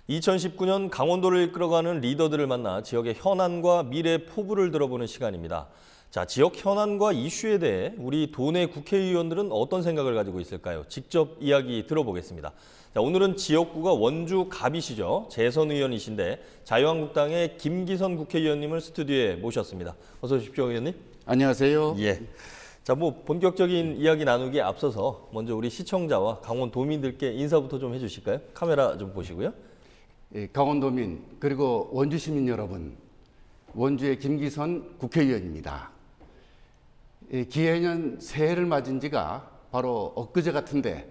2019년 강원도를 이끌어가는 리더들을 만나 지역의 현안과 미래 포부를 들어보는 시간입니다. 자, 지역 현안과 이슈에 대해 우리 도내 국회의원들은 어떤 생각을 가지고 있을까요? 직접 이야기 들어보겠습니다. 자, 오늘은 지역구가 원주 갑이시죠. 재선 의원이신데 자유한국당의 김기선 국회의원님을 스튜디오에 모셨습니다. 어서 오십시오, 의원님. 안녕하세요. 예. 자, 본격적인 이야기 나누기에 앞서서 먼저 우리 시청자와 강원도민들께 인사부터 좀 해주실까요? 카메라 좀 보시고요. 강원도민 그리고 원주 시민 여러분, 원주의 김기선 국회의원입니다. 기해년 새해를 맞은 지가 바로 엊그제 같은데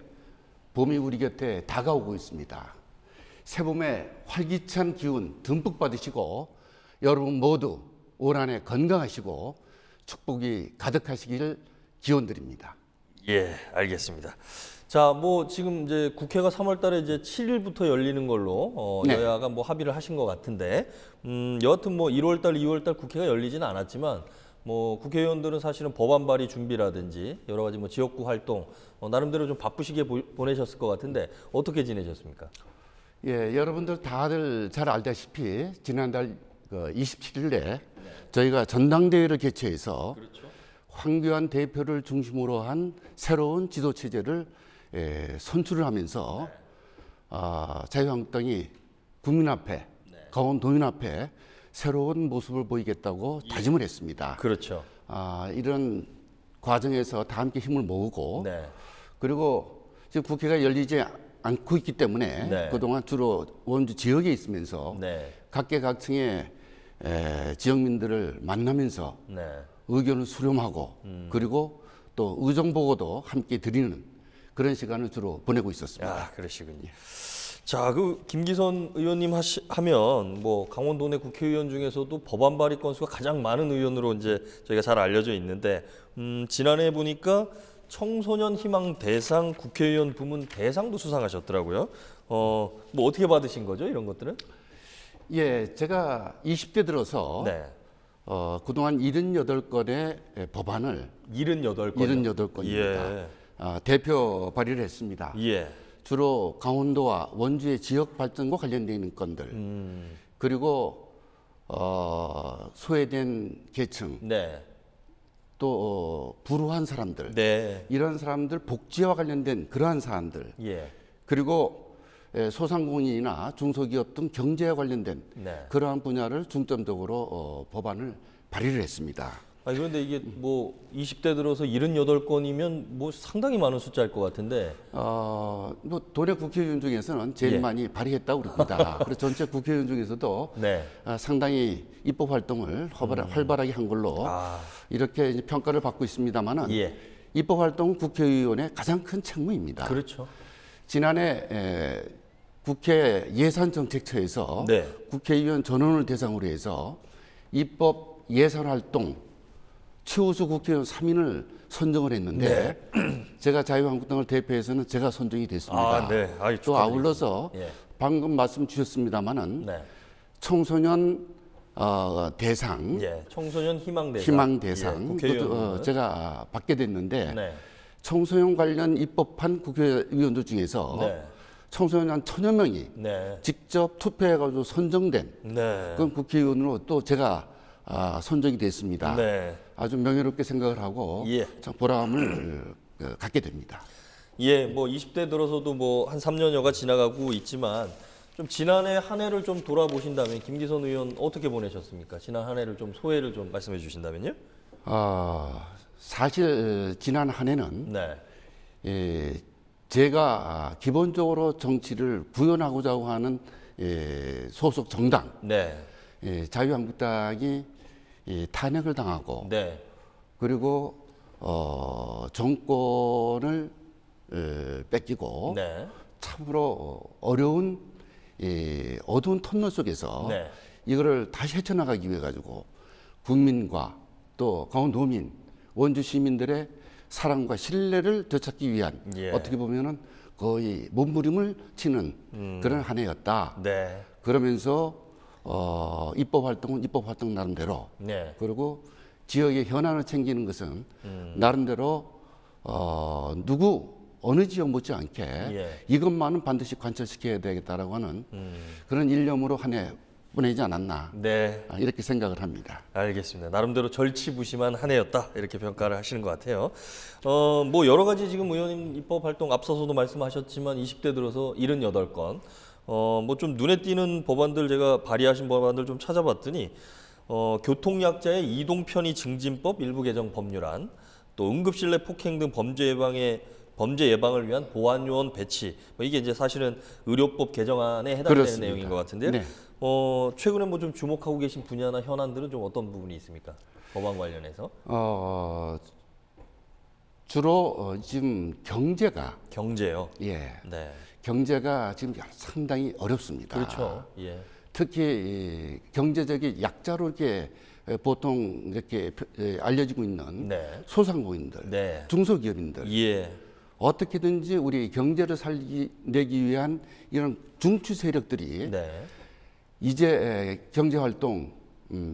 봄이 우리 곁에 다가오고 있습니다. 새봄의 활기찬 기운 듬뿍 받으시고 여러분 모두 올 한 해 건강하시고 축복이 가득하시길 기원드립니다. 예, 알겠습니다. 자, 지금 이제 국회가 3월 달에 이제 7일부터 열리는 걸로 네. 여야가 합의를 하신 것 같은데, 여하튼 1월 달, 2월 달 국회가 열리지는 않았지만, 국회의원들은 사실은 법안 발의 준비라든지 여러 가지 지역구 활동 나름대로 좀 바쁘시게 보내셨을 것 같은데 어떻게 지내셨습니까? 예, 여러분들 다들 잘 알다시피 지난달 27일에 저희가 전당대회를 개최해서 그렇죠. 황교안 대표를 중심으로 한 새로운 지도체제를 선출을 하면서 자유한국당이 국민 앞에, 강원도민 앞에 새로운 모습을 보이겠다고 다짐을 했습니다. 그렇죠. 이런 과정에서 다 함께 힘을 모으고 네. 그리고 지금 국회가 열리지 않고 있기 때문에 네. 그동안 주로 원주 지역에 있으면서 네. 각계각층의 지역민들을 만나면서 네. 의견을 수렴하고 그리고 또 의정보고도 함께 드리는 그런 시간을 주로 보내고 있었습니다. 아, 그러시군요. 자, 김기선 의원님 하면 강원도 내 국회의원 중에서도 법안 발의 건수가 가장 많은 의원으로 이제 저희가 잘 알려져 있는데 지난해 보니까 청소년 희망 대상 국회의원 부문 대상도 수상하셨더라고요. 어떻게 받으신 거죠, 이런 것들은? 예, 제가 20대 들어서 네. 그동안 78건의 법안을 78건입니다. 예. 대표 발의를 했습니다. 예. 주로 강원도와 원주의 지역 발전과 관련되어 있는 건들 그리고 소외된 계층 네. 또 불우한 사람들 네. 이런 사람들 복지와 관련된 그러한 사안들 예. 그리고 소상공인이나 중소기업 등 경제와 관련된 네. 그러한 분야를 중점적으로 법안을 발의를 했습니다. 그런데 이게 20대 들어서 78건이면 상당히 많은 숫자일 것 같은데. 도내 국회의원 중에서는 제일 예. 많이 발의했다고 그럽니다. 그래서 전체 국회의원 중에서도 네. 상당히 입법 활동을 활발하게 한 걸로 이렇게 이제 평가를 받고 있습니다만은 예. 입법 활동은 국회의원의 가장 큰 책무입니다. 그렇죠. 지난해 국회 예산정책처에서 네. 국회의원 전원을 대상으로 해서 입법 예산 활동 최우수 국회의원 3인을 선정을 했는데 제가 자유한국당을 대표해서는 제가 선정이 됐습니다. 네. 또 아울러서 예. 방금 말씀 주셨습니다마는 네. 청소년 대상, 예. 청소년 희망 대상. 예, 국회의원 제가 받게 됐는데 네. 청소년 관련 입법한 국회의원들 중에서 네. 청소년 한 1000여 명이 네. 직접 투표해가지고 선정된 네. 그런 국회의원으로 또 제가 선정이 됐습니다. 네. 아주 명예롭게 생각을 하고 예. 참 보람을 갖게 됩니다. 예, 20대 들어서도 한 3년여가 지나가고 있지만 좀 지난해 한 해를 좀 돌아보신다면 김기선 의원 어떻게 보내셨습니까? 지난 한 해를 좀 소회를 좀 말씀해 주신다면요? 사실 지난 한 해는 네. 제가 기본적으로 정치를 구현하고자 하는 소속 정당 네. 자유한국당이 탄핵을 당하고 네. 그리고 정권을 뺏기고 네. 참으로 어려운 어두운 터널 속에서 네. 이거를 다시 헤쳐나가기 위해 가지고 국민과 또 강원도민, 원주 시민들의 사랑과 신뢰를 되찾기 위한 예. 어떻게 보면은 거의 몸부림을 치는 그런 한 해였다. 네. 그러면서 입법 활동은 입법 활동 나름대로 네. 그리고 지역의 현안을 챙기는 것은 나름대로 누구 어느 지역 못지않게 예. 이것만은 반드시 관철시켜야 되겠다라고 하는 그런 일념으로 한 해 보내지 않았나 네. 이렇게 생각을 합니다. 알겠습니다. 나름대로 절치부심한 한 해였다 이렇게 평가를 하시는 것 같아요. 뭐 여러 가지 지금 의원님 입법 활동 앞서서도 말씀하셨지만 20대 들어서 78건, 뭐 좀 눈에 띄는 법안들 제가 발의하신 법안들 좀 찾아봤더니 교통약자의 이동 편의 증진법 일부 개정 법률안, 또 응급실내 폭행 등 범죄 예방을 위한 보안 요원 배치, 뭐 이게 이제 사실은 의료법 개정안에 해당되는 그렇습니다. 내용인 것 같은데요. 네. 최근에 뭐 좀 주목하고 계신 분야나 현안들은 좀 어떤 부분이 있습니까? 법안 관련해서? 주로 지금 경제가 경제요. 예, 네. 경제가 지금 상당히 어렵습니다. 그렇죠. 예. 특히 이 경제적인 약자로 이렇게 보통 이렇게 알려지고 있는 네. 소상공인들, 네. 중소기업인들 예. 어떻게든지 우리 경제를 살리기 위한 이런 중추 세력들이 네. 이제 경제 활동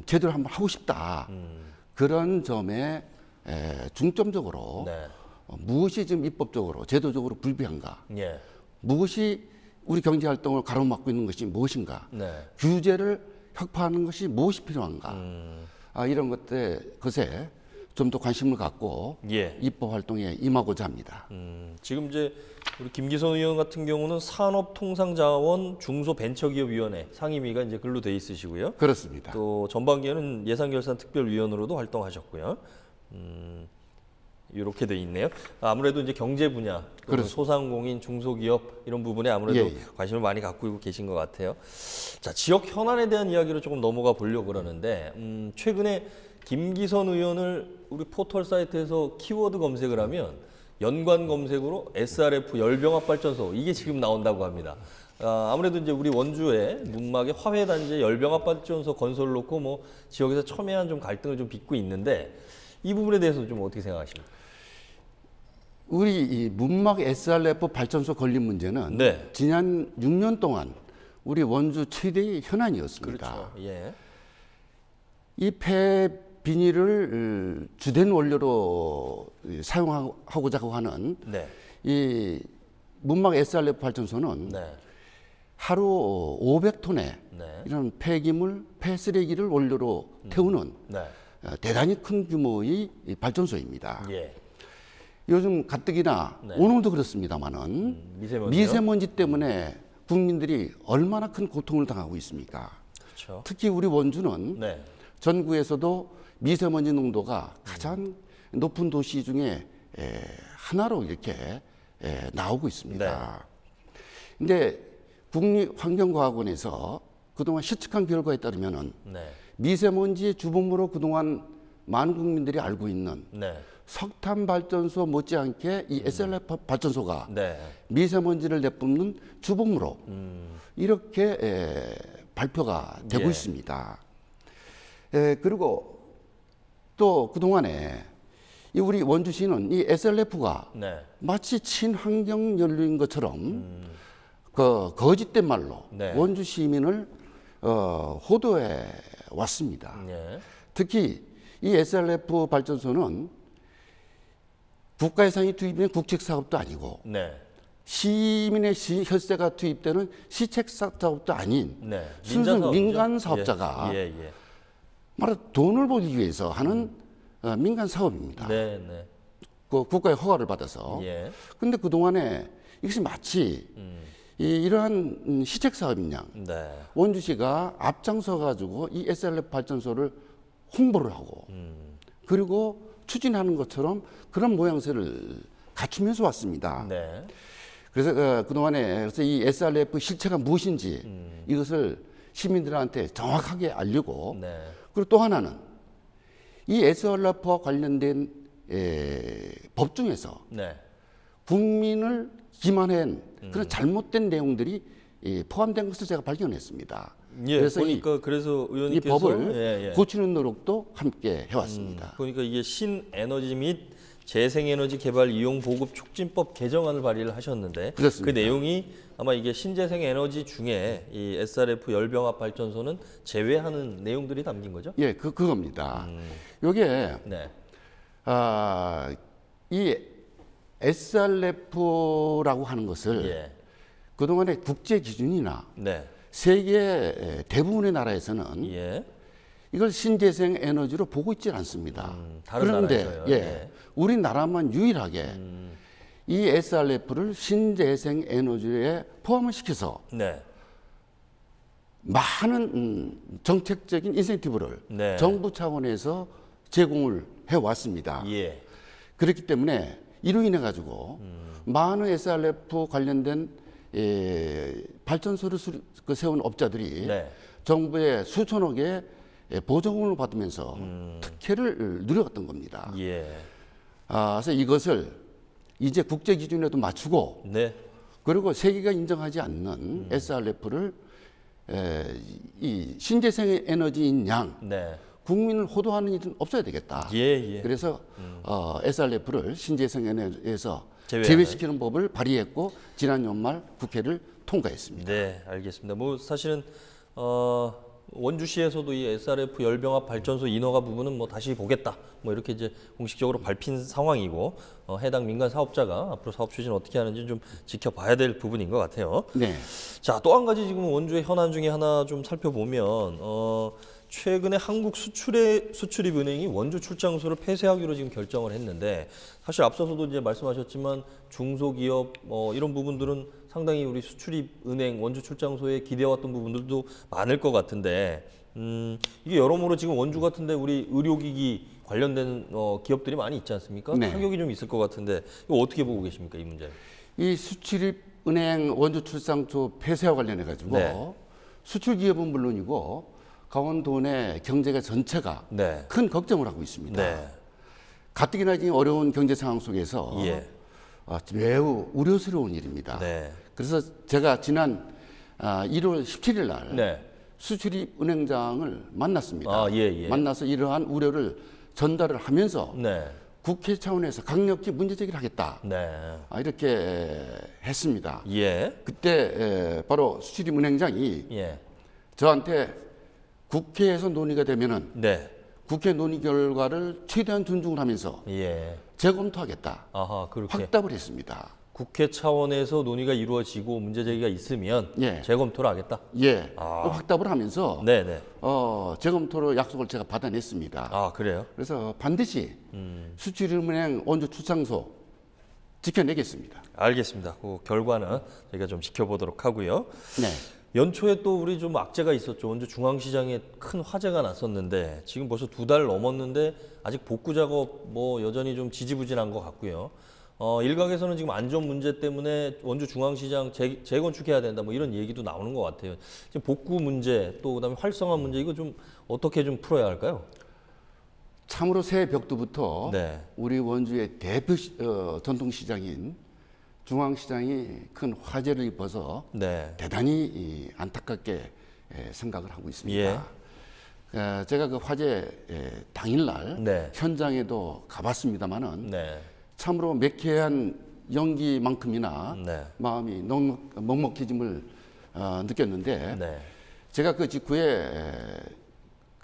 제대로 한번 하고 싶다. 그런 점에 중점적으로 네. 무엇이 지금 입법적으로 제도적으로 불비한가? 예. 무엇이 우리 경제 활동을 가로막고 있는 것이 무엇인가? 네. 규제를 혁파하는 것이 무엇이 필요한가? 이런 것에 좀 더 관심을 갖고 예. 입법 활동에 임하고자 합니다. 지금 이제 우리 김기선 의원 같은 경우는 산업통상자원 중소벤처기업위원회 상임위가 이제 글로 돼 있으시고요. 그렇습니다. 또 전반기에는 예산결산특별위원으로도 활동하셨고요. 이렇게 돼 있네요. 아무래도 이제 경제 분야, 또는 소상공인, 중소기업 이런 부분에 아무래도 예. 관심을 많이 갖고 계신 것 같아요. 자, 지역 현안에 대한 이야기로 조금 넘어가 보려고 그러는데 최근에 김기선 의원을 우리 포털 사이트에서 키워드 검색을 하면 연관 검색으로 SRF 열병합발전소 이게 지금 나온다고 합니다. 아무래도 이제 우리 원주에 문막에 화훼단지에 열병합발전소 건설을 놓고 뭐 지역에서 첨예한 좀 갈등을 좀 빚고 있는데 이 부분에 대해서 좀 어떻게 생각하십니까? 우리 이 문막 SRF 발전소 건립 문제는 네. 지난 6년 동안 우리 원주 최대의 현안이었습니다. 그렇죠. 예. 이 폐 비닐을 주된 원료로 사용하고자 하는 네. 이 문막 SRF 발전소는 네. 하루 500톤의 네. 이런 폐기물, 폐쓰레기를 원료로 태우는 네. 대단히 큰 규모의 이 발전소입니다. 예. 요즘 가뜩이나 네. 오늘도 그렇습니다만은 미세먼지요? 미세먼지 때문에 국민들이 얼마나 큰 고통을 당하고 있습니까? 그렇죠. 특히 우리 원주는 네. 전국에서도 미세먼지 농도가 가장 높은 도시 중에 하나로 이렇게 나오고 있습니다. 근데 국립환경과학원에서 그동안 실측한 결과에 따르면은 네. 미세먼지의 주범으로 그동안 많은 국민들이 알고 있는 네. 석탄 발전소 못지않게 이 SRF 발전소가 네. 미세먼지를 내뿜는 주범으로 이렇게 발표가 되고 예. 있습니다. 그리고 또 그동안에 이 우리 원주시는 이 SRF가 네. 마치 친환경 연료인 것처럼 그 거짓된 말로 네. 원주 시민을 호도해 왔습니다. 예. 특히 이 SRF 발전소는 국가 예산이 투입된 국책 사업도 아니고 네. 시민의 혈세가 투입되는 시책 사업도 아닌 네. 순수 사업이죠? 민간 사업자가 예. 예. 말하 돈을 벌기 위해서 하는 민간 사업입니다. 네. 네. 그 국가의 허가를 받아서. 예. 근데 그동안에 이것이 마치 이러한 시책 사업인 양 네. 원주시가 앞장서 가지고 이 SRF 발전소를 홍보를 하고 그리고 추진하는 것처럼 그런 모양새를 갖추면서 왔습니다. 네. 그래서 그동안에 이 SRF 실체가 무엇인지 이것을 시민들한테 정확하게 알리고 네. 그리고 또 하나는 이 SRF와 관련된 법 중에서 네. 국민을 기만한 그런 잘못된 내용들이 포함된 것을 제가 발견했습니다. 예. 그래서 보니까 그래서 이 의원님께서 법을 고치는 노력도 함께 해왔습니다. 그러니까 이게 신에너지 및 재생에너지 개발 이용 보급 촉진법 개정안을 발의를 하셨는데 그렇습니다. 그 내용이 아마 이게 신재생에너지 중에 이 SRF 열병합 발전소는 제외하는 내용들이 담긴 거죠? 예, 그겁니다. 요게 네. 이 SRF라고 하는 것을 예. 그동안의 국제 기준이나 네. 세계 대부분의 나라에서는 예. 이걸 신재생 에너지로 보고 있지 않습니다. 다른 그런데 나라에서요? 예, 예. 우리나라만 유일하게 이 SRF를 신재생 에너지에 포함을 시켜서 네. 많은 정책적인 인센티브를 네. 정부 차원에서 제공을 해왔습니다. 예. 그렇기 때문에 이로 인해 가지고 많은 SRF 관련된 발전소를 세운 업자들이 네. 정부의 수천억의 보조금을 받으면서 특혜를 누려갔던 겁니다. 예. 그래서 이것을 이제 국제 기준에도 맞추고 네. 그리고 세계가 인정하지 않는 SRF를 이 신재생 에너지인 양 네. 국민을 호도하는 일은 없어야 되겠다. 예, 예. 그래서 SRF를 신재생 에너지에서 제외하는. 제외시키는 법을 발의했고 지난 연말 국회를 통과했습니다. 네, 알겠습니다. 뭐 사실은 원주시에서도 이 SRF 열병합 발전소 인허가 부분은 뭐 다시 보겠다. 뭐 이렇게 이제 공식적으로 밝힌 상황이고 해당 민간 사업자가 앞으로 사업 추진 어떻게 하는지 좀 지켜봐야 될 부분인 것 같아요. 네. 자, 또 한 가지 지금 원주의 현안 중에 하나 좀 살펴보면 최근에 한국 수출입은행이 원주 출장소를 폐쇄하기로 지금 결정을 했는데 사실 앞서서도 이제 말씀하셨지만 중소기업 이런 부분들은 상당히 우리 수출입은행 원주 출장소에 기대해왔던 부분들도 많을 것 같은데 이게 여러모로 지금 원주 같은데 우리 의료기기 관련된 기업들이 많이 있지 않습니까? 네. 타격이 좀 있을 것 같은데 이거 어떻게 보고 계십니까, 이 문제? 이 수출입은행 원주 출장소 폐쇄와 관련해 가지고 네. 수출 기업은 물론이고 강원도 내 경제가 전체가 네. 큰 걱정을 하고 있습니다. 네. 가뜩이나 지금 어려운 경제 상황 속에서 예. 매우 우려스러운 일입니다. 네. 그래서 제가 지난 1월 17일 날 네. 수출입은행장을 만났습니다. 아, 예, 예. 만나서 이러한 우려를 전달을 하면서 네. 국회 차원에서 강력히 문제 제기를 하겠다. 네. 이렇게 했습니다. 예. 그때 바로 수출입은행장이 예. 저한테 국회에서 논의가 되면은 네. 국회 논의 결과를 최대한 존중을 하면서 예. 재검토하겠다. 아하, 그렇게 확답을 했습니다. 국회 차원에서 논의가 이루어지고 문제 제기가 있으면 예. 재검토를 하겠다. 예, 아. 확답을 하면서 네네. 재검토를 약속을 제가 받아냈습니다. 아, 그래요? 그래서 반드시 수출입은행 원주 출장소 지켜내겠습니다. 알겠습니다. 그 결과는 저희가 좀 지켜보도록 하고요. 네. 연초에 또 우리 좀 악재가 있었죠. 원주 중앙시장에 큰 화재가 났었는데 지금 벌써 2달 넘었는데 아직 복구 작업 뭐 여전히 좀 지지부진한 것 같고요. 일각에서는 지금 안전 문제 때문에 원주 중앙시장 재건축해야 된다 뭐 이런 얘기도 나오는 것 같아요. 지금 복구 문제 또 그다음에 활성화 문제 이거 좀 어떻게 좀 풀어야 할까요? 참으로 새해 벽두부터 네. 우리 원주의 대표 전통시장인 중앙시장이 큰 화재를 입어서 네. 대단히 안타깝게 생각을 하고 있습니다. 예. 제가 그 화재 당일날 네. 현장에도 가봤습니다마는 네. 참으로 매캐한 연기만큼이나 네. 마음이 먹먹해짐을 느꼈는데 네. 제가 그 직후에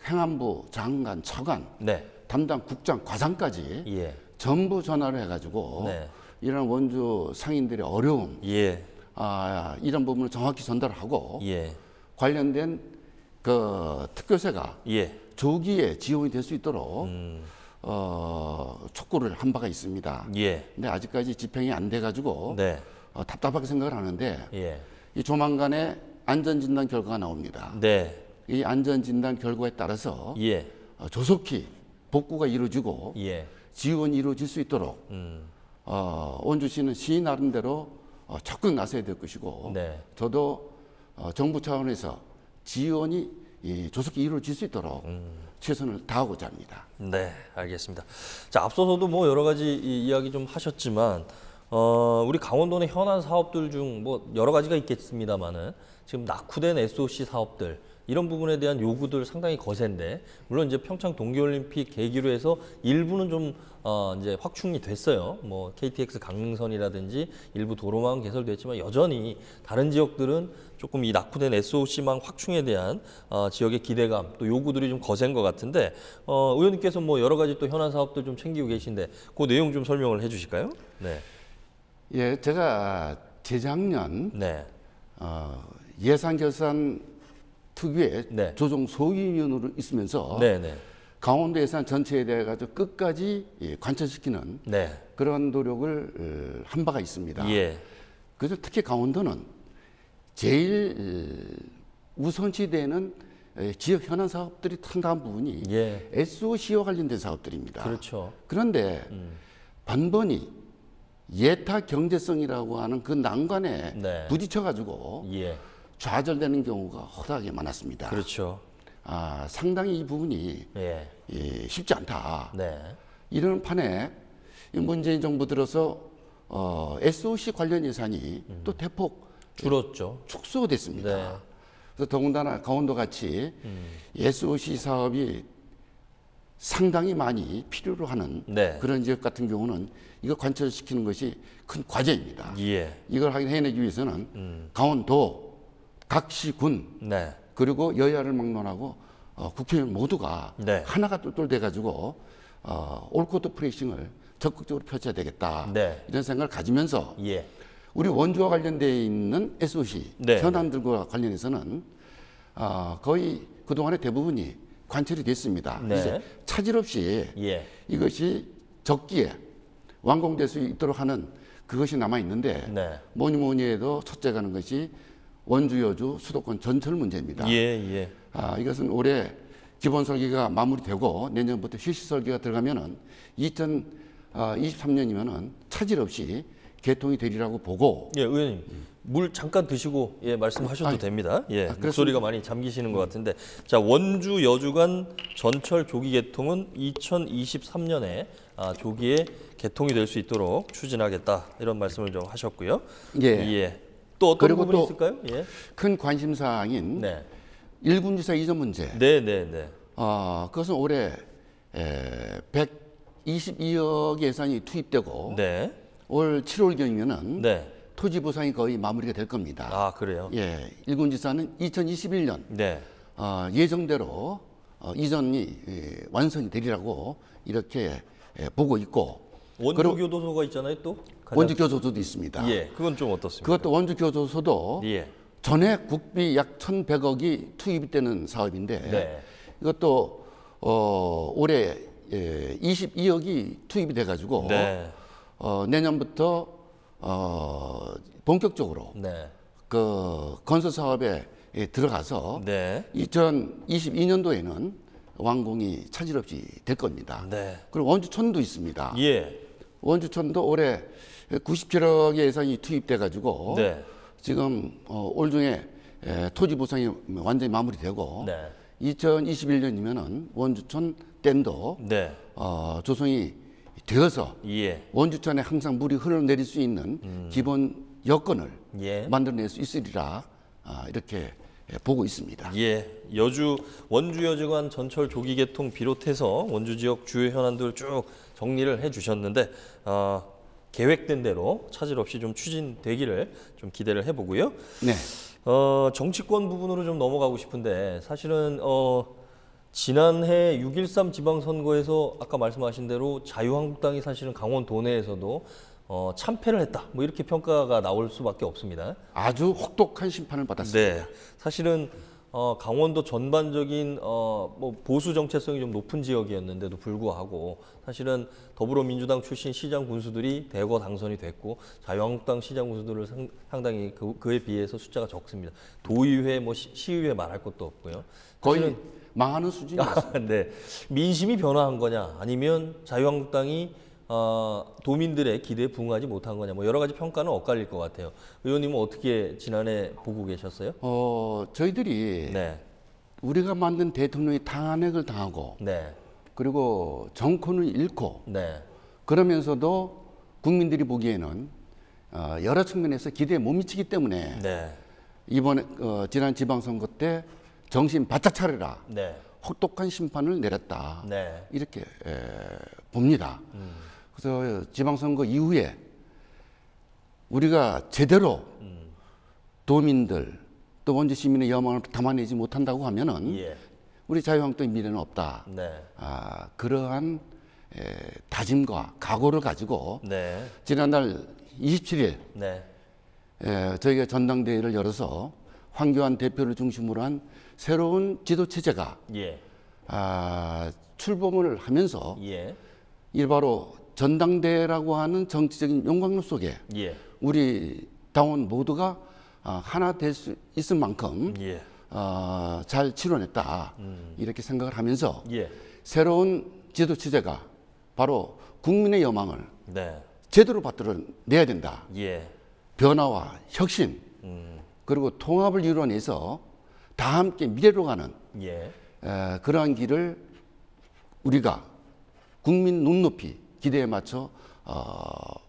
행안부 장관, 차관, 네. 담당 국장, 과장까지 예. 전부 전화를 해가지고 네. 이런 원주 상인들의 어려움, 예. 이런 부분을 정확히 전달하고 예. 관련된 그 특교세가 예. 조기에 지원이 될 수 있도록 촉구를 한 바가 있습니다. 예. 근데 아직까지 집행이 안 돼가지고 네. 답답하게 생각을 하는데 예. 이 조만간에 안전진단 결과가 나옵니다. 네. 이 안전진단 결과에 따라서 예. 조속히 복구가 이루어지고 예. 지원이 이루어질 수 있도록 원주시는 시 나름대로 적극 나서야 될 것이고 네. 저도 정부 차원에서 지원이 조속히 이루어질 수 있도록 최선을 다하고자 합니다. 네, 알겠습니다. 자, 앞서서도 뭐 여러 가지 이야기 좀 하셨지만 우리 강원도 내 현안 사업들 중 뭐 여러 가지가 있겠습니다만은 지금 낙후된 SOC 사업들 이런 부분에 대한 요구들 상당히 거센데 물론 이제 평창 동계올림픽 계기로 해서 일부는 좀 이제 확충이 됐어요. 뭐 KTX 강릉선이라든지 일부 도로망 개설됐지만 여전히 다른 지역들은 조금 이 낙후된 SOC망 확충에 대한 지역의 기대감 또 요구들이 좀 거센 것 같은데 의원님께서 뭐 여러 가지 또 현안 사업들 좀 챙기고 계신데 그 내용 좀 설명을 해주실까요? 네. 예, 제가 재작년 네. 예산결산 특위의 네. 조정 소위원으로 있으면서 네, 네. 강원도 예산 전체에 대해 가지고 끝까지 관철시키는 네. 그런 노력을 한 바가 있습니다. 예. 그래서 특히 강원도는 제일 우선시되는 지역 현안 사업들이 상당한 부분이 예. SOC와 관련된 사업들입니다. 그렇죠. 그런데 반번이 예타 경제성이라고 하는 그 난관에 네. 부딪혀가지고 예. 좌절되는 경우가 허다하게 많았습니다. 그렇죠. 상당히 이 부분이 예. 쉽지 않다. 네. 이런 판에 이 문재인 정부 들어서 SOC 관련 예산이 또 대폭 줄었죠. 축소됐습니다. 네. 그래서 더군다나 강원도 같이 SOC 사업이 상당히 많이 필요로 하는 네. 그런 지역 같은 경우는 이거 관철시키는 것이 큰 과제입니다. 예. 이걸 해내기 위해서는 강원도, 각 시군 네. 그리고 여야를 막론하고 국회의원 모두가 네. 하나가 똘똘 돼가지고 올코트 프레싱을 적극적으로 펼쳐야 되겠다. 네. 이런 생각을 가지면서 예. 우리 원주와 관련되어 있는 SOC 네. 현안들과 관련해서는 거의 그동안의 대부분이 관철이 됐습니다. 네. 이제 차질 없이 예. 이것이 적기에 완공될 수 있도록 하는 그것이 남아 있는데 네. 뭐니 해도 첫째 가는 것이 원주 여주 수도권 전철 문제입니다. 예. 이것은 올해 기본 설계가 마무리되고 내년부터 실시 설계가 들어가면은 2023년이면은 차질 없이 개통이 되리라고 보고. 예, 의원님. 물 잠깐 드시고 말씀하셔도 됩니다. 예, 목소리가 많이 잠기시는 것 같은데, 자 원주 여주 간 전철 조기 개통은 2023년에 조기에 개통이 될 수 있도록 추진하겠다 이런 말씀을 좀 하셨고요. 예. 또 어떤 그리고 부분이 또 있을까요? 예. 큰 관심 사항인 네. 일군지사 이전 문제. 네. 그것은 올해 122억 예산이 투입되고 네. 올 7월경이면은 네. 토지 보상이 거의 마무리가 될 겁니다. 그래요? 예, 일군지사는 2021년 네. 예정대로 이전이 완성이 되리라고 이렇게 보고 있고. 원주 교도소가 있잖아요, 또. 원주 교도소도 있습니다. 예, 그건 좀 어떻습니까? 그것도 원주 교도소도 예. 전액 국비 약 1,100억이 투입이 되는 사업인데 네. 이것도 올해 22억이 투입이 돼가지고 네. 내년부터 본격적으로 네. 그 건설 사업에 들어가서 네. 2022년도에는 완공이 차질 없이 될 겁니다. 네. 그리고 원주촌도 있습니다. 예. 원주촌도 올해 97억의 예산이 투입돼 가지고 네. 지금 올 중에 토지 보상이 완전히 마무리되고 네. 2021년이면은 원주촌 댐도 네. 조성이 되어서 예. 원주촌에 항상 물이 흘러내릴 수 있는 기본 여건을 예. 만들어낼 수 있으리라 이렇게 보고 있습니다. 예, 원주 여주 간 전철 조기 개통 비롯해서 원주 지역 주요 현안들 쭉 정리를 해주셨는데 계획된 대로 차질 없이 좀 추진되기를 좀 기대를 해보고요. 네. 정치권 부분으로 좀 넘어가고 싶은데 사실은 지난해 6.13 지방선거에서 아까 말씀하신 대로 자유한국당이 사실은 강원 도내에서도 참패를 했다. 뭐 이렇게 평가가 나올 수밖에 없습니다. 아주 혹독한 심판을 받았습니다. 네, 사실은 강원도 전반적인 뭐 보수 정체성이 좀 높은 지역이었는데도 불구하고 사실은 더불어민주당 출신 시장 군수들이 대거 당선이 됐고 자유한국당 시장 군수들은 상당히 그에 비해서 숫자가 적습니다. 도의회, 뭐 시의회 말할 것도 없고요. 거의 망하는 수준이었습니다. 네, 민심이 변화한 거냐, 아니면 자유한국당이 도민들의 기대에 부응하지 못한 거냐, 뭐 여러 가지 평가는 엇갈릴 것 같아요. 의원님은 어떻게 지난해 보고 계셨어요? 저희들이 네, 우리가 만든 대통령이 탄핵을 당하고 네, 그리고 정권을 잃고 네, 그러면서도 국민들이 보기에는 여러 측면에서 기대에 못 미치기 때문에 네, 이번에 지난 지방선거 때 정신 바짝 차려라. 네, 혹독한 심판을 내렸다. 네, 이렇게 봅니다. 그래서 지방선거 이후에 우리가 제대로 도민들 또 원주 시민의 여망을 담아내지 못한다고 하면은 예, 우리 자유한국당의 미래는 없다. 네, 그러한 다짐과 각오를 가지고 네. 지난달 27일 네. 저희가 전당대회를 열어서 황교안 대표를 중심으로 한 새로운 지도 체제가 예. 출범을 하면서 예. 이 바로 전당대회라고 하는 정치적인 용광로 속에 예. 우리 당원 모두가 하나 될 수 있을 만큼 예. 잘 치러냈다 이렇게 생각을 하면서 예. 새로운 지도 체제가 바로 국민의 여망을 네. 제대로 받들어내야 된다. 예. 변화와 혁신 그리고 통합을 이루어내서 다 함께 미래로 가는 예. 그러한 길을 우리가 국민 눈높이 기대에 맞춰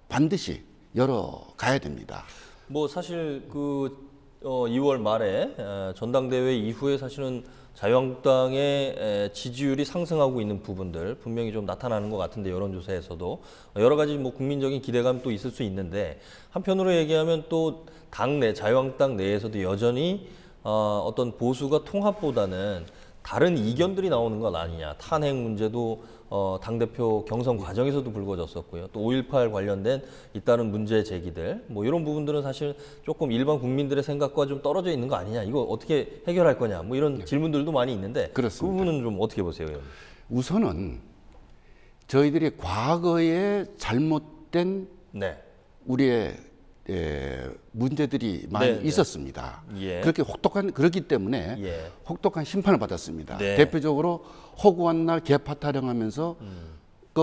반드시 열어가야 됩니다. 뭐 사실 그 2월 말에 전당대회 이후에 사실은 자유한국당의 지지율이 상승하고 있는 부분들 분명히 좀 나타나는 것 같은데 여론조사에서도 여러 가지 뭐 국민적인 기대감도 있을 수 있는데 한편으로 얘기하면 또 당내 자유한국당 내에서도 여전히 어떤 보수가 통합보다는 다른 이견들이 나오는 것 아니냐. 탄핵 문제도 당대표 경선 과정에서도 불거졌었고요. 또 5.18 관련된 잇따른 문제 제기들 뭐 이런 부분들은 사실 조금 일반 국민들의 생각과 좀 떨어져 있는 거 아니냐. 이거 어떻게 해결할 거냐. 뭐 이런 질문들도 많이 있는데 그렇습니다. 그 부분은 좀 어떻게 보세요? 의원님? 우선은 저희들이 과거에 잘못된 네. 우리의 문제들이 많이 네, 네. 있었습니다. 예. 그렇기 때문에 예. 혹독한 심판을 받았습니다. 네. 대표적으로 허구한 날 개파 타령하면서 그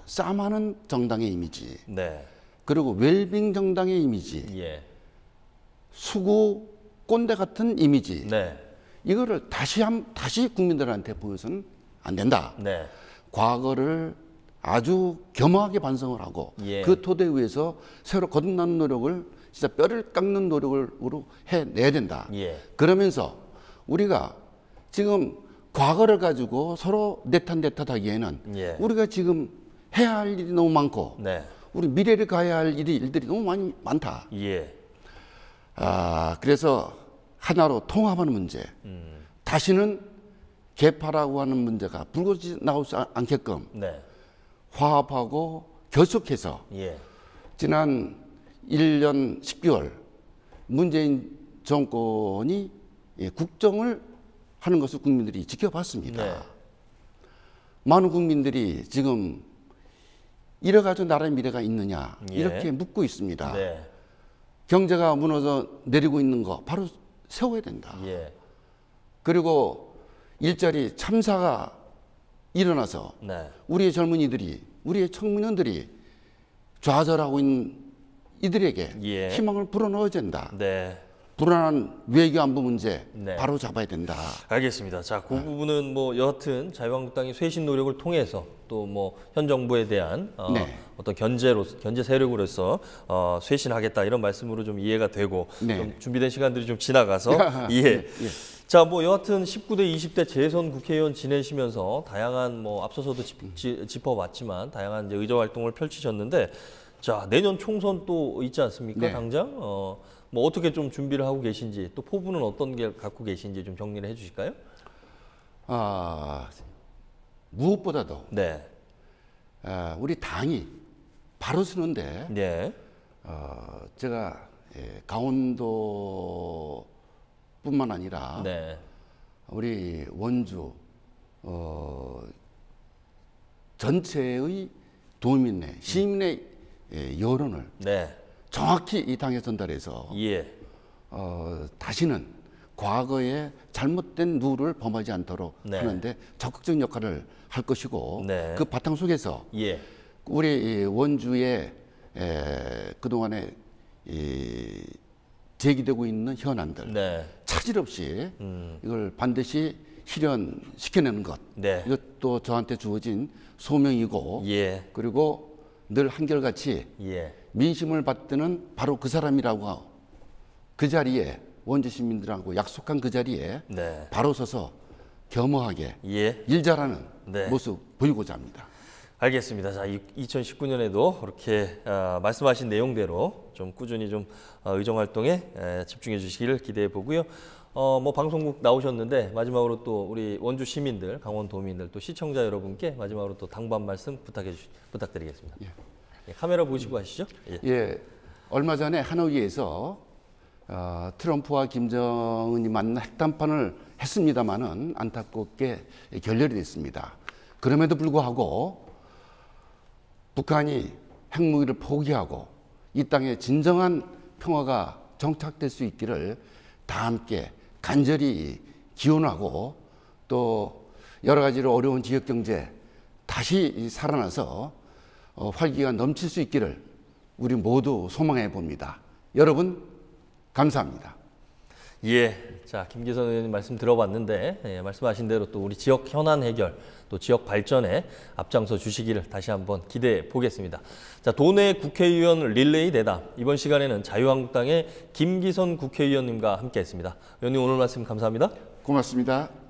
싸움하는 정당의 이미지, 네. 그리고 웰빙 정당의 이미지, 예. 수구 꼰대 같은 이미지, 네. 이거를 다시 국민들한테 보여서는 안 된다. 네. 과거를 아주 겸허하게 반성을 하고 예. 그 토대 위에서 새로 거듭나는 노력을 진짜 뼈를 깎는 노력으로 해내야 된다. 예. 그러면서 우리가 지금 과거를 가지고 서로 내탓하기에는 예. 우리가 지금 해야 할 일이 너무 많고 네. 우리 미래를 가야 할 일들이 너무 많다. 예. 그래서 하나로 통합하는 문제, 다시는 개파라고 하는 문제가 불거지 나오지 않게끔 네. 화합하고 결속해서 예. 지난 1년 10개월 문재인 정권이 국정을 하는 것을 국민들이 지켜봤습니다. 네. 많은 국민들이 지금 이래가지고 나라의 미래가 있느냐 예. 이렇게 묻고 있습니다. 네. 경제가 무너져 내리고 있는 거 바로 세워야 된다. 예. 그리고 일자리 참사가 일어나서 네. 우리의 젊은이들이, 우리의 청소년들이 좌절하고 있는 이들에게 예. 희망을 불어넣어야 된다. 네. 불안한 외교안보 문제 네. 바로 잡아야 된다. 알겠습니다. 자, 그 부분은 뭐 여하튼 자유한국당이 쇄신 노력을 통해서 또 뭐 현 정부에 대한 네. 어떤 견제 세력으로서 쇄신하겠다 이런 말씀으로 좀 이해가 되고 네. 좀 준비된 시간들이 좀 지나가서 예. 예. 자, 뭐 여하튼 19대 20대 재선 국회의원 지내시면서 다양한 뭐 앞서서도 짚어봤지만 다양한 이제 의정 활동을 펼치셨는데 자, 내년 총선 또 있지 않습니까? 네. 당장 뭐 어떻게 좀 준비를 하고 계신지 또 포부는 어떤 게 갖고 계신지 좀 정리를 해주실까요? 무엇보다도 네, 우리 당이 바로 서는데 네, 제가 강원도뿐만 아니라 네, 우리 원주 전체의 도민의 시민의 여론을 네, 정확히 이 당에 전달해서 예, 다시는 과거에 잘못된 룰을 범하지 않도록 네. 하는데 적극적인 역할을 할 것이고 네. 그 바탕 속에서 예, 우리 이 원주의 그동안에 제기되고 있는 현안들 네, 차질 없이 이걸 반드시 실현시켜내는 것 네, 이것도 저한테 주어진 소명이고 예, 그리고 늘 한결같이 예, 민심을 받드는 바로 그 사람이라고 그 자리에 원주 시민들하고 약속한 그 자리에 네, 바로 서서 겸허하게 예. 일 잘하는 네. 모습 보이고자 합니다. 알겠습니다. 자, 2019년에도 그렇게 말씀하신 내용대로 좀 꾸준히 좀 의정 활동에 집중해 주시기를 기대해 보고요. 뭐 방송국 나오셨는데 마지막으로 또 우리 원주 시민들, 강원도민들, 또 시청자 여러분께 마지막으로 또 당부 한 말씀 부탁드리겠습니다. 예, 카메라 보시고 하시죠. 예, 얼마 전에 하노이에서 트럼프와 김정은이 만나 핵담판을 했습니다마는 안타깝게 결렬이 됐습니다. 그럼에도 불구하고 북한이 핵무기를 포기하고 이 땅에 진정한 평화가 정착될 수 있기를 다 함께 간절히 기원하고 또 여러 가지로 어려운 지역 경제 다시 살아나서 활기가 넘칠 수 있기를 우리 모두 소망해 봅니다. 여러분 감사합니다. 예, 자 김기선 의원님 말씀 들어봤는데 말씀하신 대로 또 우리 지역 현안 해결, 또 지역 발전에 앞장서 주시기를 다시 한번 기대해 보겠습니다. 자, 도내 국회의원 릴레이 대담, 이번 시간에는 자유한국당의 김기선 국회의원님과 함께했습니다. 의원님 오늘 말씀 감사합니다. 고맙습니다.